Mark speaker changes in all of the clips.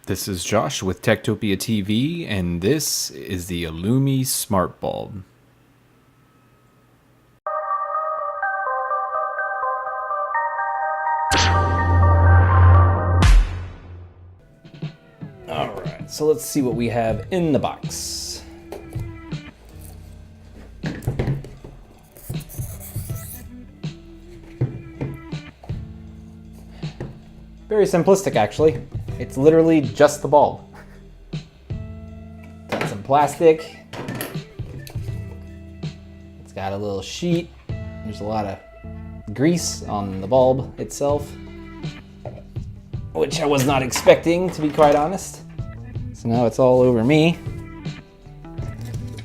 Speaker 1: This is Josh with TektopiaTV, and this is the Ilumi Smartbulb. Alright, so let's see what we have in the box. Very simplistic, actually. It's literally just the bulb. Got some plastic. It's got a little sheet. There's a lot of grease on the bulb itself, which I was not expecting, to be quite honest. So now it's all over me,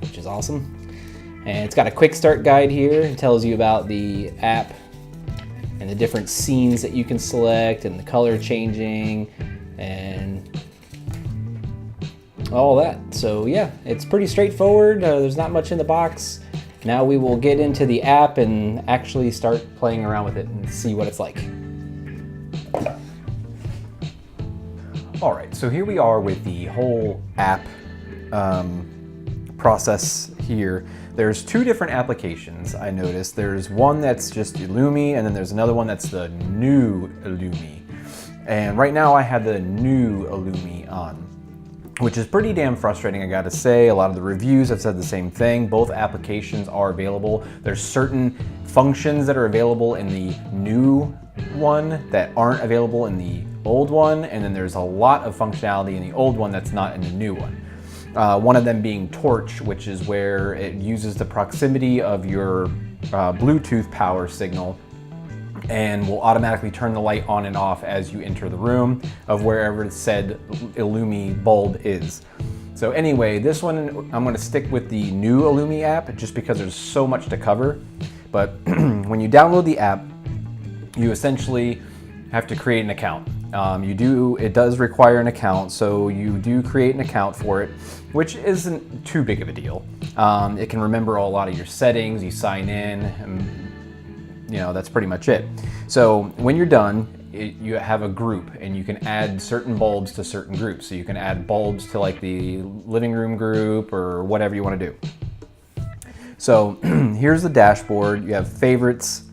Speaker 1: which is awesome. And it's got a quick start guide here. It tells you about the app and the different scenes that you can select and the color changing and all that. So yeah, it's pretty straightforward. There's not much in the box. Now we will get into the app and actually start playing around with it and see what it's like. All right, so here we are with the whole app process here. There's two different applications I noticed. There's one that's just Ilumi, and then there's another one that's the new Ilumi. And right now I have the new Ilumi on, which is pretty damn frustrating, I gotta say. A lot of the reviews have said the same thing. Both applications are available. There's certain functions that are available in the new one that aren't available in the old one, and then there's a lot of functionality in the old one that's not in the new one. One of them being Torch, which is where it uses the proximity of your Bluetooth power signal and will automatically turn the light on and off as you enter the room of wherever said Ilumi bulb is. So anyway, this one I'm gonna stick with the new Ilumi app just because there's so much to cover. But when you download the app, you essentially have to create an account. It does require an account, so you do create an account for it, which isn't too big of a deal. It can remember a lot of your settings, you sign in, and that's pretty much it. So when you're done, you have a group and you can add certain bulbs to certain groups. So you can add bulbs to like the living room group or whatever you want to do. So here's the dashboard. You have favorites,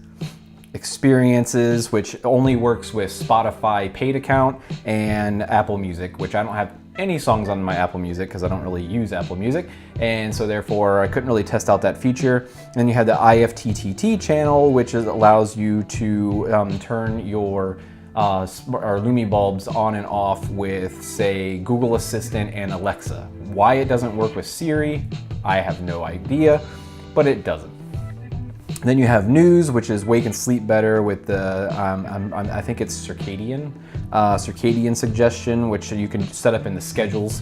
Speaker 1: experiences, which only works with Spotify paid account, and Apple Music, which I don't have any songs on my Apple Music because I don't really use Apple Music, and so therefore I couldn't really test out that feature. And then you have the IFTTT channel, which allows you to turn your Ilumi bulbs on and off with, say, Google Assistant and Alexa. Why it doesn't work with Siri, I have no idea, but it doesn't. Then you have news, which is wake and sleep better with the, I think it's circadian suggestion, which you can set up in the schedules.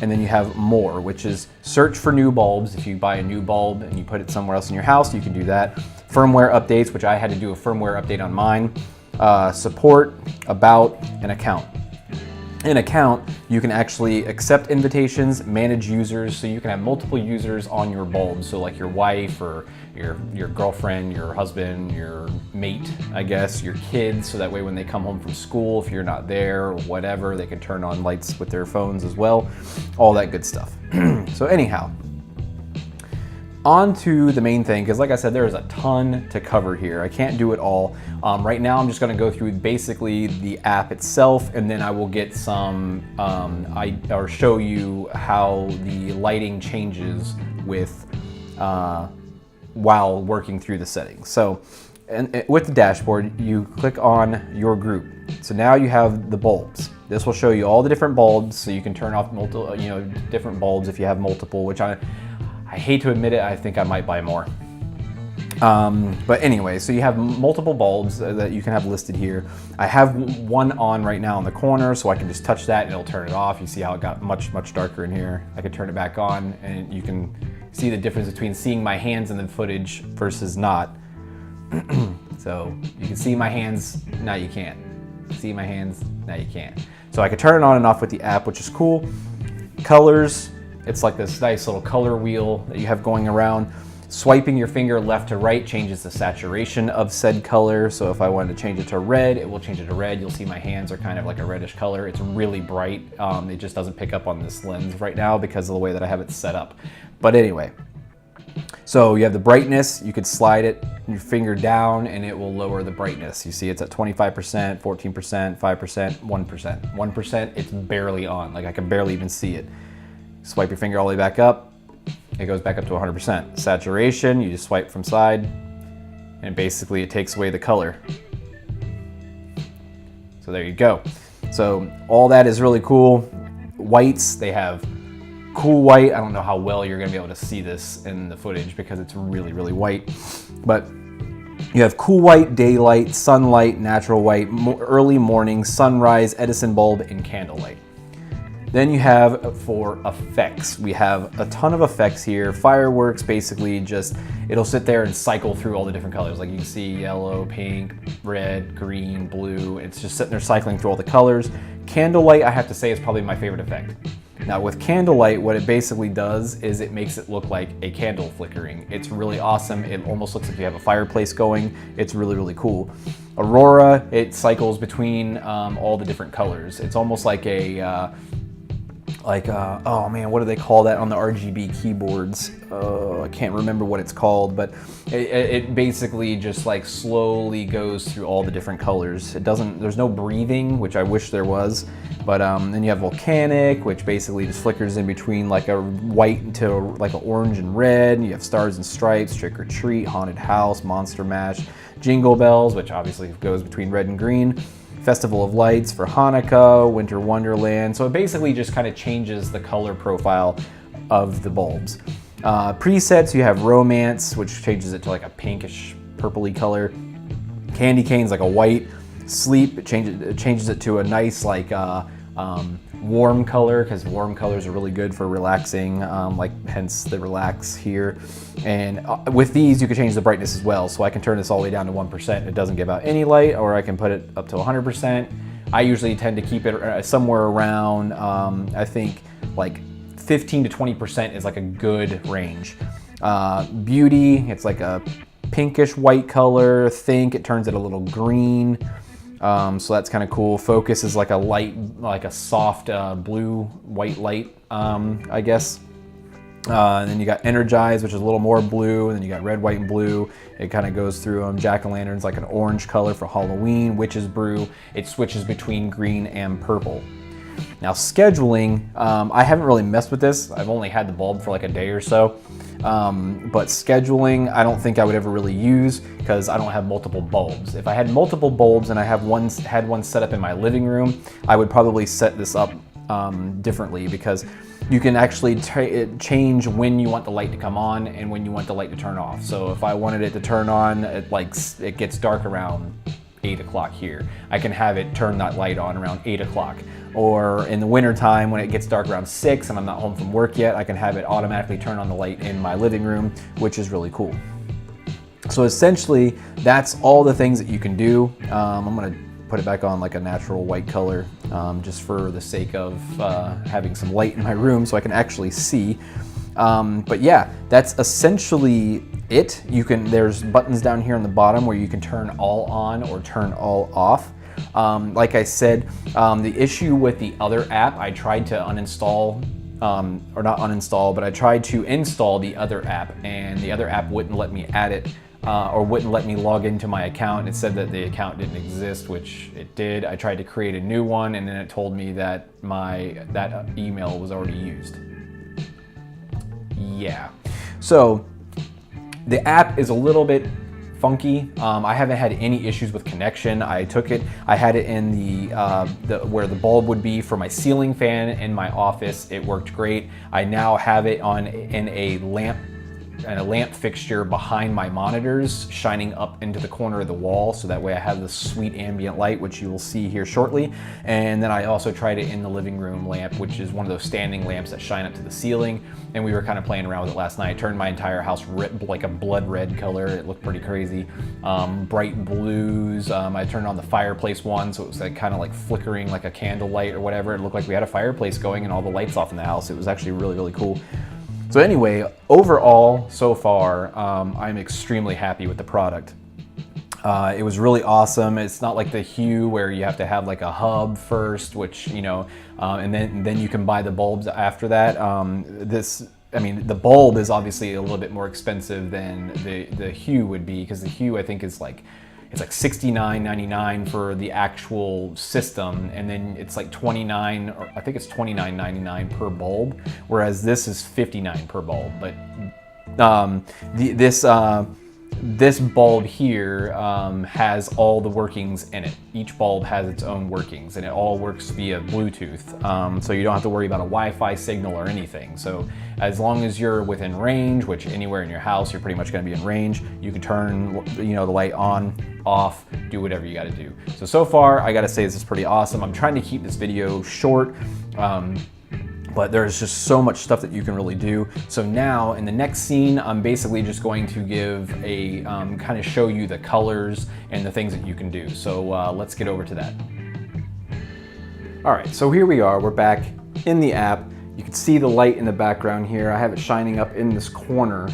Speaker 1: And then you have more, which is search for new bulbs. If you buy a new bulb and you put it somewhere else in your house, you can do that. Firmware updates, which I had to do a firmware update on mine. Support, about, and account. In account, you can actually accept invitations, manage users, so you can have multiple users on your bulbs. So like your wife or your girlfriend, your husband, your mate, I guess, your kids, so that way when they come home from school, if you're not there or whatever, they can turn on lights with their phones as well, all that good stuff. So anyhow, on to the main thing, because like I said, there is a ton to cover here. I can't do it all. Right now, I'm just gonna go through basically the app itself, and then I will get some, or show you how the lighting changes with, while working through the settings. So, and with the dashboard, you click on your group. So now you have the bulbs. This will show you all the different bulbs, so you can turn off multiple, different bulbs if you have multiple, which I hate to admit it, I think I might buy more. But anyway, so you have multiple bulbs that you can have listed here. I have one on right now in the corner, so I can just touch that and it'll turn it off. You see how it got much, much darker in here. I can turn it back on and you can see the difference between seeing my hands in the footage versus not. So you can see my hands, now you can't. See my hands, now you can't. So I can turn it on and off with the app, which is cool. Colors, it's like this nice little color wheel that you have going around. Swiping your finger left to right changes the saturation of said color. So if I wanted to change it to red, it will change it to red. You'll see my hands are kind of like a reddish color. It's really bright. It just doesn't pick up on this lens right now because of the way that I have it set up. But anyway, so you have the brightness. You could slide it, your finger down, and it will lower the brightness. You see it's at 25%, 14%, 5%, 1%. 1%, it's barely on. Like I can barely even see it. Swipe your finger all the way back up. It goes back up to 100%. Saturation, you just swipe from side, and basically it takes away the color. So there you go. So all that is really cool. Whites, they have cool white. I don't know how well you're gonna be able to see this in the footage because it's really, really white. But you have cool white, daylight, sunlight, natural white, early morning, sunrise, Edison bulb, and candlelight. Then you have for effects. We have a ton of effects here. Fireworks, basically just, it'll sit there and cycle through all the different colors. Like you can see yellow, pink, red, green, blue. It's just sitting there cycling through all the colors. Candlelight, I have to say, is probably my favorite effect. Now with candlelight, what it basically does is it makes it look like a candle flickering. It's really awesome. It almost looks like you have a fireplace going. It's really, really cool. Aurora, it cycles between all the different colors. It's almost like a, oh man, what do they call that on the RGB keyboards? I can't remember what it's called, but it basically just like slowly goes through all the different colors. It doesn't, there's no breathing, which I wish there was, but then you have volcanic, which basically just flickers in between like a white to like an orange and red. And you have stars and stripes, trick or treat, haunted house, monster mash, jingle bells, which obviously goes between red and green. Festival of Lights for Hanukkah, Winter Wonderland. So it basically just kind of changes the color profile of the bulbs. Presets, you have Romance, which changes it to like a pinkish purpley color. Candy Cane's like a white. Sleep, it changes it to a nice like warm color, because warm colors are really good for relaxing, like hence the relax here. And with these you can change the brightness as well, so I can turn this all the way down to 1%, it doesn't give out any light, or I can put it up to 100%. I usually tend to keep it somewhere around, I think like 15 to 20% is like a good range. Beauty, it's like a pinkish white color. Think, it turns it a little green. So that's kind of cool. Focus is like a light, like a soft blue, white light, I guess. And then you got Energize, which is a little more blue, and then you got red, white, and blue. It kind of goes through them. Jack-o'-lantern's like an orange color for Halloween. Witch's Brew, it switches between green and purple. Now scheduling, I haven't really messed with this. I've only had the bulb for like a day or so. But scheduling, I don't think I would ever really use because I don't have multiple bulbs. If I had multiple bulbs and I had one set up in my living room, I would probably set this up differently, because you can actually change when you want the light to come on and when you want the light to turn off. So if I wanted it to turn on, it gets dark around 8 o'clock here. I can have it turn that light on around 8 o'clock. Or in the winter time when it gets dark around 6 and I'm not home from work yet, I can have it automatically turn on the light in my living room, which is really cool. So essentially, that's all the things that you can do. I'm gonna put it back on like a natural white color, just for the sake of having some light in my room so I can actually see. But yeah, that's essentially it. There's buttons down here on the bottom where you can turn all on or turn all off. Like I said, the issue with the other app, I tried to uninstall, or not uninstall, but I tried to install the other app, and the other app wouldn't let me add it, or wouldn't let me log into my account. It said that the account didn't exist, which it did. I tried to create a new one, and then it told me that that email was already used. Yeah, so the app is a little bit funky. I haven't had any issues with connection. I had it in the where the bulb would be for my ceiling fan in my office. It worked great. I now have it in a lamp fixture behind my monitors, shining up into the corner of the wall, so that way I have this sweet ambient light, which you will see here shortly. And then I also tried it in the living room lamp, which is one of those standing lamps that shine up to the ceiling. And we were kind of playing around with it last night. I turned my entire house like a blood red color. It looked pretty crazy. Bright blues. I turned on the fireplace one, so it was like kind of like flickering like a candle light or whatever. It looked like we had a fireplace going and all the lights off in the house. It was actually really, really cool. So anyway, overall, so far, I'm extremely happy with the product. It was really awesome. It's not like the Hue where you have to have like a hub first, which, you know, and then you can buy the bulbs after that. I mean, the bulb is obviously a little bit more expensive than the Hue would be, because the Hue I think is like, it's like $69.99 for the actual system, and then it's like $29, or I think it's $29.99 per bulb, whereas this is $59 per bulb. But this bulb here has all the workings in it. Each bulb has its own workings, and it all works via Bluetooth. So you don't have to worry about a Wi-Fi signal or anything. So as long as you're within range, which anywhere in your house, you're pretty much gonna be in range, you can turn, you know, the light on, off, do whatever you gotta do. So far, I gotta say this is pretty awesome. I'm trying to keep this video short. But there's just so much stuff that you can really do. So now in the next scene, I'm basically just going to give a kind of show you the colors and the things that you can do. So let's get over to that. All right, so here we are, we're back in the app. You can see the light in the background here. I have it shining up in this corner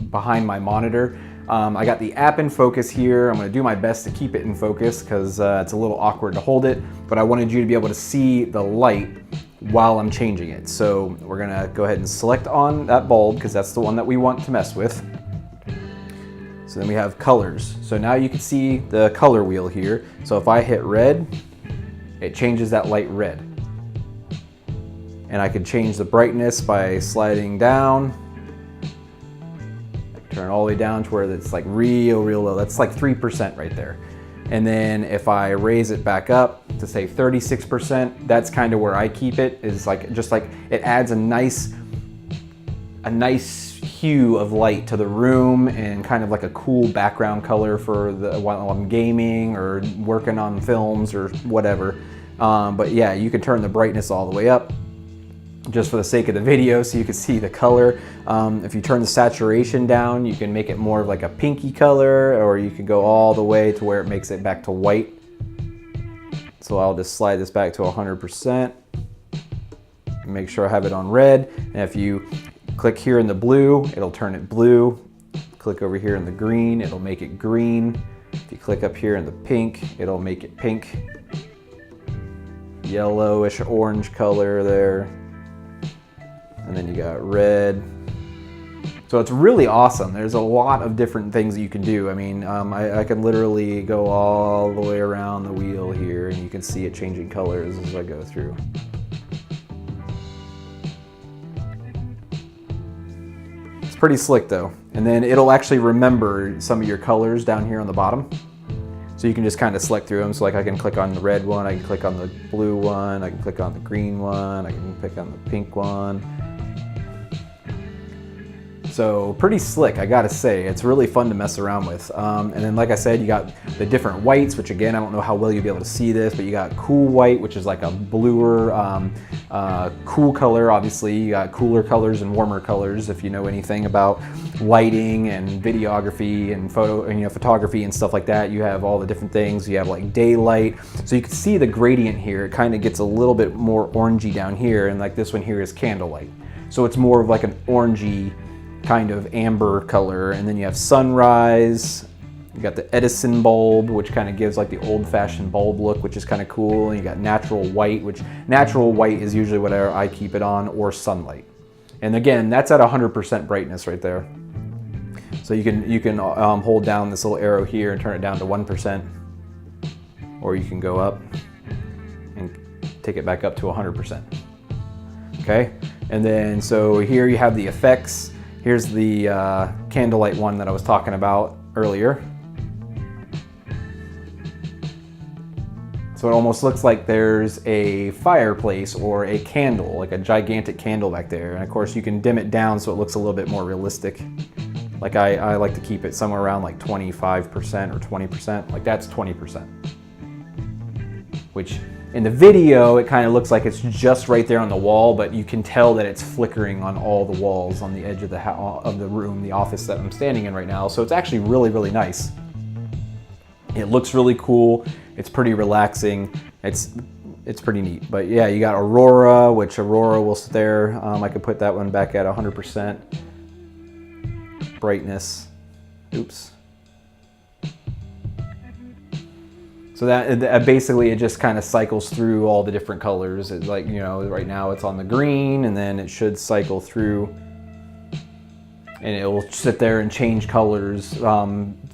Speaker 1: behind my monitor. I got the app in focus here. I'm gonna do my best to keep it in focus because it's a little awkward to hold it, but I wanted you to be able to see the light while I'm changing it. So we're gonna go ahead and select on that bulb because that's the one that we want to mess with. So then we have colors. So now you can see the color wheel here. So if I hit red, it changes that light red. And I can change the brightness by sliding down. Turn all the way down to where it's like real low. That's like 3% right there. And then if I raise it back up to say 36%, that's kind of where I keep it, is like, just like it adds a nice hue of light to the room and kind of like a cool background color for while I'm gaming or working on films or whatever. But yeah, you can turn the brightness all the way up just for the sake of the video so you can see the color. If you turn the saturation down, you can make it more of like a pinky color, or you can go all the way to where it makes it back to white. So I'll just slide this back to 100%. Make sure I have it on red. And if you click here in the blue, it'll turn it blue. Click over here in the green, it'll make it green. If you click up here in the pink, it'll make it pink. Yellowish orange color there. And then you got red. So it's really awesome. There's a lot of different things that you can do. I mean, I can literally go all the way around the wheel here, and you can see it changing colors as I go through. It's pretty slick though. And then it'll actually remember some of your colors down here on the bottom. So you can just kind of select through them. So like I can click on the red one, I can click on the blue one, I can click on the green one, I can pick on the pink one. So pretty slick, I gotta say. It's really fun to mess around with. And then like I said, you got the different whites, which again, I don't know how well you'll be able to see this, but you got cool white, which is like a bluer, cool color. Obviously, you got cooler colors and warmer colors. If you know anything about lighting and videography and photography and stuff like that, you have all the different things. You have like daylight. So you can see the gradient here. It kind of gets a little bit more orangey down here, and like this one here is candlelight. So it's more of like an orangey kind of amber color. And then you have sunrise, you got the Edison bulb, which kind of gives like the old-fashioned bulb look, which is kind of cool. And you got natural white, which natural white is usually what I keep it on, or sunlight. And again, that's at 100% brightness right there. So you can hold down this little arrow here and turn it down to 1%, or you can go up and take it back up to 100%. Okay, and then so here you have the effects. Here's the candlelight one that I was talking about earlier. So it almost looks like there's a fireplace or a candle, like a gigantic candle back there. And of course you can dim it down so it looks a little bit more realistic. Like I like to keep it somewhere around like 25% or 20%, like that's 20%. Which in the video, it kind of looks like it's just right there on the wall, but you can tell that it's flickering on all the walls on the edge of the room, the office that I'm standing in right now. So it's actually really, really nice. It looks really cool. It's pretty relaxing. It's it's pretty neat. But yeah, you got Aurora, which Aurora will sit there. I could put that one back at 100% brightness. Oops. So that basically, it just kind of cycles through all the different colors. It's like, you know, right now it's on the green, and then it should cycle through, and it will sit there and change colors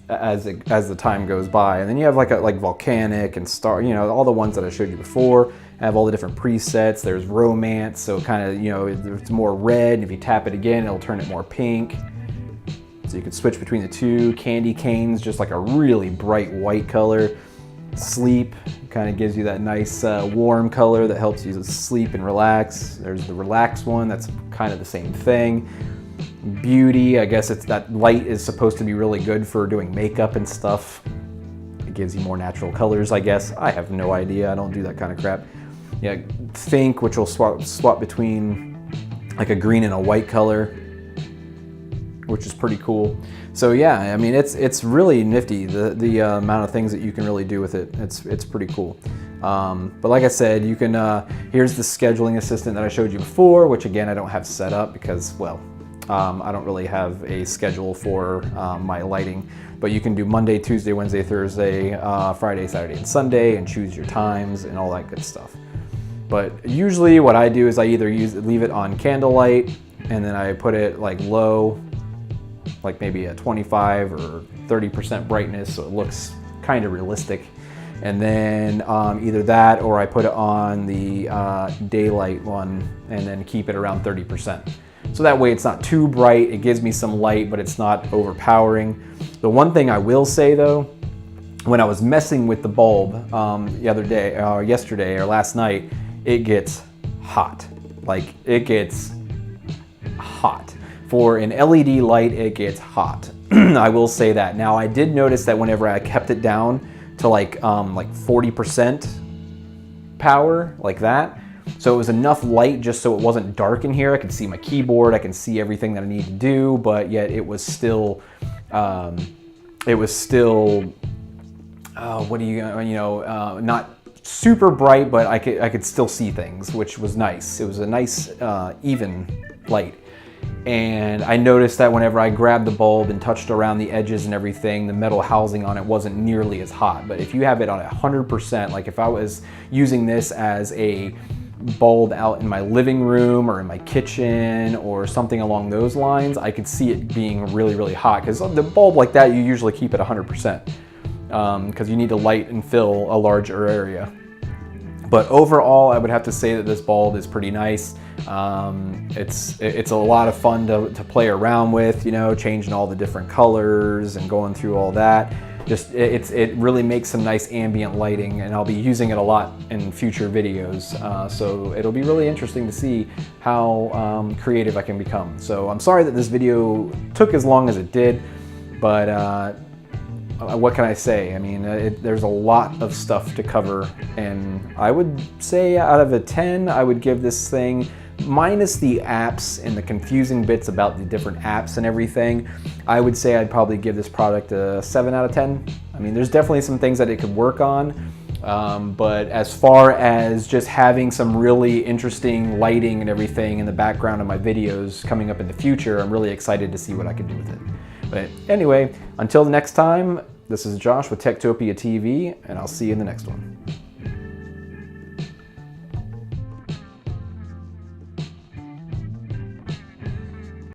Speaker 1: as the time goes by. And then you have like volcanic and star, you know, all the ones that I showed you before. I have all the different presets. There's romance, so kind of, you know, it's more red. If you tap it again, it'll turn it more pink. So you can switch between the two. Candy canes, just like a really bright white color. Sleep kind of gives you that nice warm color that helps you sleep and relax. There's the relax one, that's kind of the same thing. Beauty, I guess it's that light is supposed to be really good for doing makeup and stuff. It gives you more natural colors, I guess. I have no idea, I don't do that kind of crap. Yeah, Think, which will swap between like a green and a white color, which is pretty cool. So yeah, I mean, it's really nifty, the amount of things that you can really do with it. It's pretty cool. But like I said, you can, here's the scheduling assistant that I showed you before, which again, I don't have set up because, well, I don't really have a schedule for my lighting. But you can do Monday, Tuesday, Wednesday, Thursday, Friday, Saturday, and Sunday, and choose your times and all that good stuff. But usually what I do is I either leave it on candlelight, and then I put it like low, like maybe a 25 or 30% brightness, so it looks kind of realistic. And then either that, or I put it on the daylight one and then keep it around 30%. So that way it's not too bright, it gives me some light, but it's not overpowering. The one thing I will say though, when I was messing with the bulb the other day, yesterday or last night, it gets hot. Like, it gets hot. For an LED light, it gets hot. I will say that. Now, I did notice that whenever I kept it down to like 40% power, like that, so it was enough light just so it wasn't dark in here. I could see my keyboard, I can see everything that I need to do, but yet it was still, not super bright, but I could still see things, which was nice. It was a nice, even light. And I noticed that whenever I grabbed the bulb and touched around the edges and everything, the metal housing on it wasn't nearly as hot. But if you have it on 100%, like if I was using this as a bulb out in my living room or in my kitchen or something along those lines, I could see it being really, really hot. Because the bulb like that, you usually keep at 100%. Because you need to light and fill a larger area. But overall, I would have to say that this bulb is pretty nice. It's a lot of fun to play around with, you know, changing all the different colors and going through all that. Just it really makes some nice ambient lighting, and I'll be using it a lot in future videos. So it'll be really interesting to see how creative I can become. So I'm sorry that this video took as long as it did, but what can I say? I mean, there's a lot of stuff to cover, and I would say out of a 10, I would give this thing, minus the apps and the confusing bits about the different apps and everything, I would say I'd probably give this product a 7 out of 10. I mean, there's definitely some things that it could work on, but as far as just having some really interesting lighting and everything in the background of my videos coming up in the future, I'm really excited to see what I can do with it. But anyway, until the next time, this is Josh with TektopiaTV, and I'll see you in the next one.